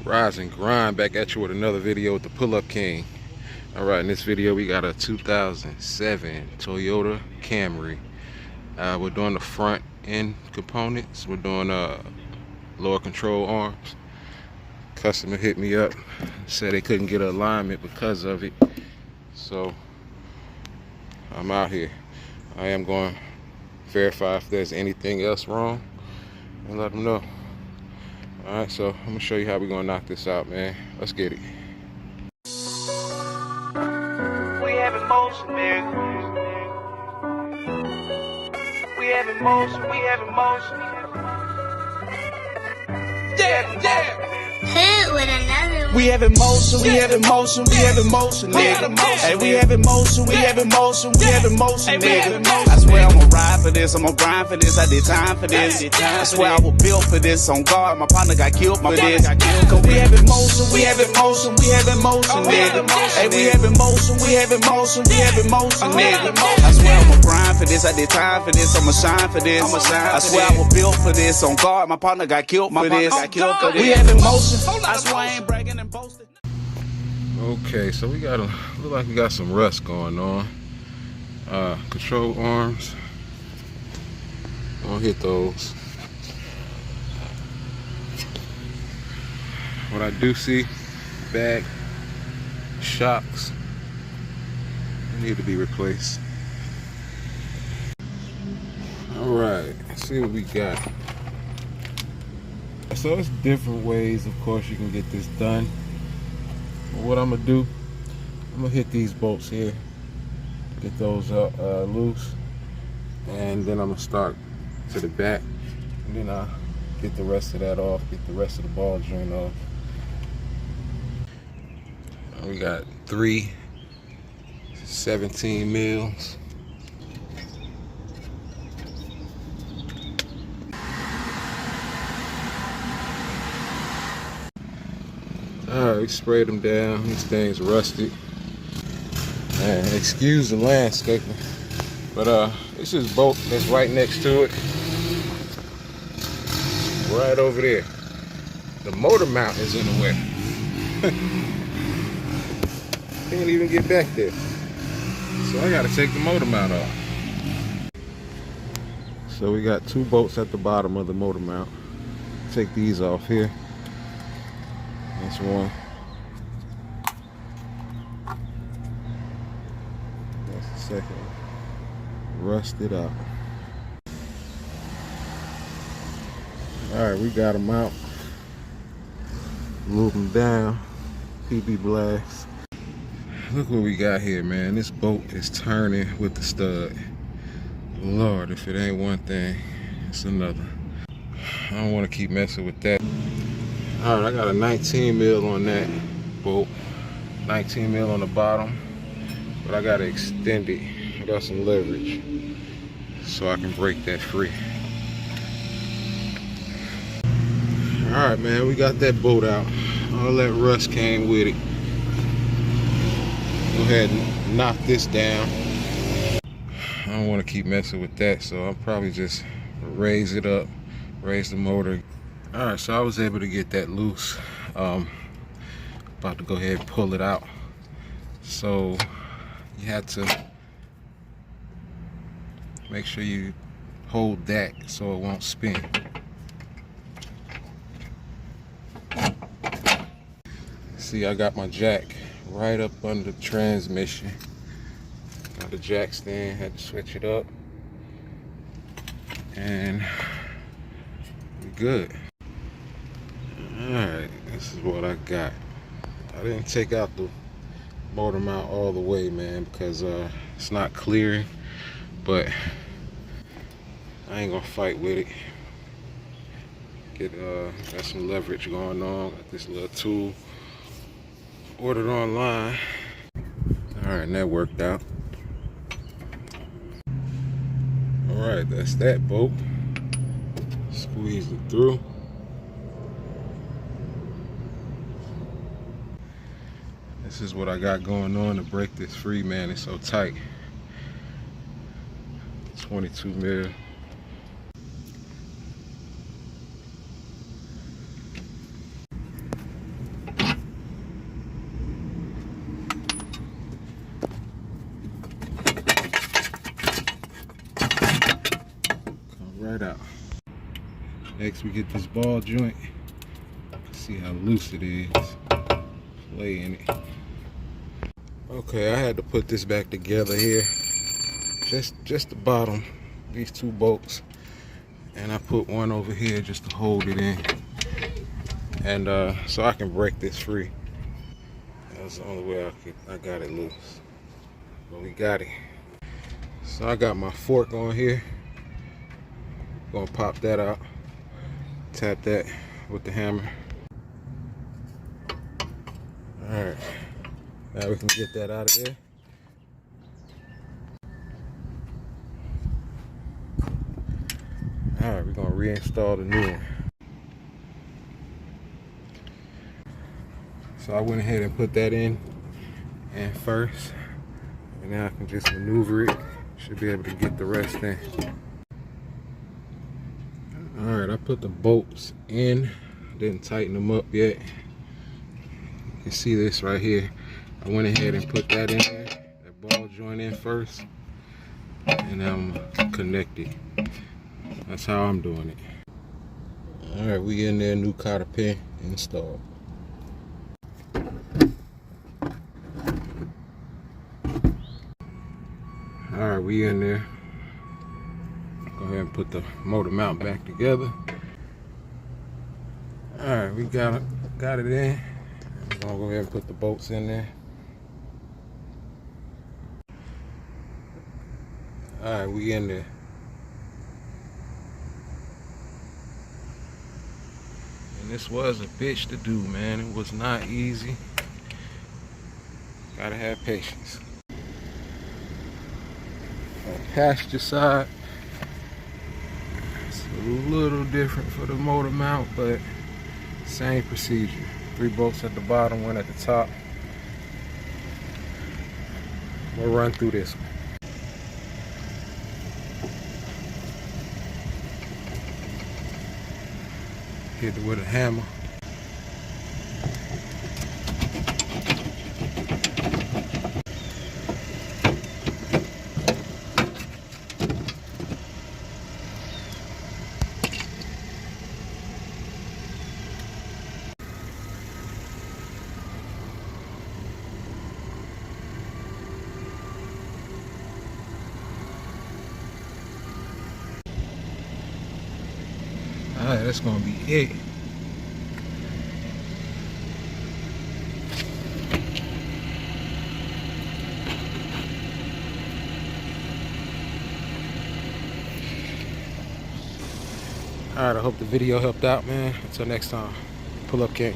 Rise and grind, back at you with another video with the Pull-Up King. Alright, in this video we got a 2007 Toyota Camry. We're doing the front end components. We're doing lower control arms. Customer hit me up, said they couldn't get an alignment because of it. So I'm out here. I am going to verify if there's anything else wrong and let them know. Alright, so I'm gonna show you how we're gonna knock this out, man. Let's get it. We have emotion, man. We have emotion, we have emotion. Yeah. Hit with another one. We have emotion, we have emotion, we have emotion, nigga. Hey, we have emotion, we have emotion, we have emotion, nigga. I swear I'ma ride for this, I'ma grind for this, I did time for this. I swear I was built for this, on guard, my partner got killed for this. Cause we have emotion, we have emotion, we have emotion, nigga. Hey, we have emotion, we have emotion, we have emotion, nigga. I swear I'ma grind for this, I did time for this, I'ma shine for this. I swear I was built for this, on guard, my partner got killed for this. We have emotion, I swear I ain't bragging and boasting. Okay, so we got look like we got some rust going on. Control arms. Don't hit those. What I do see, back shocks need to be replaced. Alright, let's see what we got. So it's different ways, of course, you can get this done. But what I'm gonna do, I'm gonna hit these bolts here, get those loose, and then I'm gonna start to the back, and then I'll get the rest of that off, get the rest of the ball joint off. We got 3 17 mils. Alright, we sprayed them down. These things rusted. And excuse the landscaping, but this is bolt that's right next to it. Right over there. The motor mount is in the way. Can't even get back there. So I gotta take the motor mount off. So we got 2 bolts at the bottom of the motor mount. Take these off here. That's one. That's the second one. Rusted out. Alright, we got them out. Move them down. PB blast. Look what we got here, man. This bolt is turning with the stud. Lord, if it ain't one thing, it's another. I don't want to keep messing with that. Alright, I got a 19 mil on that bolt, 19 mil on the bottom, but I gotta extend it. I got some leverage so I can break that free. Alright, man, we got that bolt out. All that rust came with it. Go ahead and knock this down. I don't want to keep messing with that, so I'll probably just raise it up, raise the motor. Alright, so I was able to get that loose. About to go ahead and pull it out. So you have to make sure you hold that so it won't spin. See, I got my jack right up under the transmission. Got the jack stand, had to switch it up. And we're good. Alright, this is what I got. I didn't take out the motor mount all the way, man, because it's not clearing, but I ain't gonna fight with it. Got some leverage going on. Got this little tool ordered online. Alright, and that worked out. Alright, that's that bolt. Squeeze it through. This is what I got going on to break this free, man. It's so tight. 22 mil. Next we get this ball joint. See how loose it is. Play in it. Okay, I had to put this back together here. Just the bottom, these two bolts. And I put one over here just to hold it in. And so I can break this free. That's the only way I got it loose. But we got it. So I got my fork on here. Gonna pop that out. Tap that with the hammer. Alright. Now we can get that out of there. Alright, we're gonna reinstall the new one. So I went ahead and put that in first. And now I can just maneuver it. Should be able to get the rest in. Alright, I put the bolts in. Didn't tighten them up yet. You can see this right here. I went ahead and put that in there. That ball joint in first. And I'm connected. That's how I'm doing it. Alright, we in there, new cotter pin installed. Alright, we in there. Go ahead and put the motor mount back together. Alright, we got it in. I'm gonna go ahead and put the bolts in there. Alright, we in there. And this was a bitch to do, man. It was not easy. Gotta have patience. Passenger side, it's a little different for the motor mount, but same procedure. 3 bolts at the bottom, 1 at the top. We'll run through this one. Hit it with a hammer. Alright, that's gonna be it. Alright, I hope the video helped out, man. Until next time, pull up king.